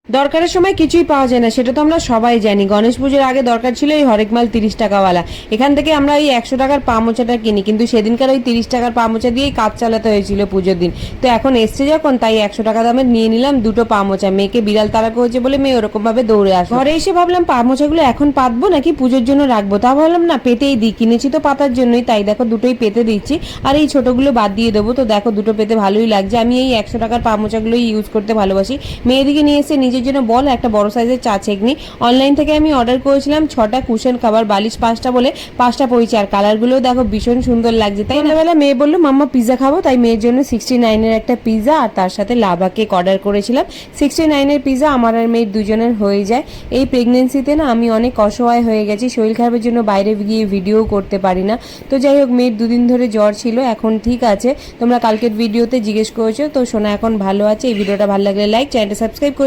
দরকারের সময় কিছুই পাওয়া যায় না, সেটা তো আমরা সবাই জানি। গণেশ পুজোর আগে দরকার ছিল এই হরেক মাল 30 টাকাওয়ালা। এখান থেকে আমরা ওই 100 টাকার পা মোচাটা কিনি, কিন্তু সেদিনকার ওই 30 টাকার পা মোচা দিয়েই কাজ চালাতে হয়েছিল পুজোর দিন। তো এখন এসছে যখন, তাই 100 টাকা দামের নিয়ে নিলাম দুটো পা মোচা। মেয়েকে বিড়াল তাড়া করেছে বলে মেয়ে ওরকম ভাবে দৌড়ে আসে। ঘরে এসে ভাবলাম পা মোচাগুলো এখন পাতবো নাকি পুজোর জন্য রাখবো, তা ভাবলাম না পেতেই দিই, কিনেছি তো পাতার জন্যই, তাই দেখো দুটোই পেতে দিচ্ছি। আর এই ছোটগুলো বাদ দিয়ে দেবো। তো দেখো দুটো পেতে ভালোই লাগছে। আমি এই 100 টাকার পা মোচাগুলোই ইউজ করতে ভালোবাসি। মেয়েদিকে নিয়ে এসে নিজের জন্য বল একটা বড় সাইজের চা ছেঁকনি। অনলাইন থেকে আমি অর্ডার করেছিলাম 6টা কুশন খাবার, বালিশ 5টা বলে 5টা পড়েছে। আর কালারগুলোও দেখো ভীষণ সুন্দর লাগছে। তাই সন্ধ্যাবেলা মেয়ে বললো মাম্মা পিজা খাবো, তাই মেয়ের জন্য 69-এর একটা পিজা আর তার সাথে লাভা কেক অর্ডার করেছিলাম। 69-এর পিজা আমার আর মেয়ের দুজনের হয়ে যায়। এই প্রেগনেন্সিতে না আমি অনেক অসহায় হয়ে গেছি, শরীর খারাপের জন্য বাইরে গিয়ে ভিডিও করতে পারি না। তো যাই হোক, মেয়ের 2 দিন ধরে জ্বর ছিল, এখন ঠিক আছে। তোমরা কালকের ভিডিওতে জিজ্ঞেস করেছো, তো সোনা এখন ভালো আছে। এই ভিডিওটা ভালো লাগলে লাইক, চ্যানেলটা সাবস্ক্রাইব করে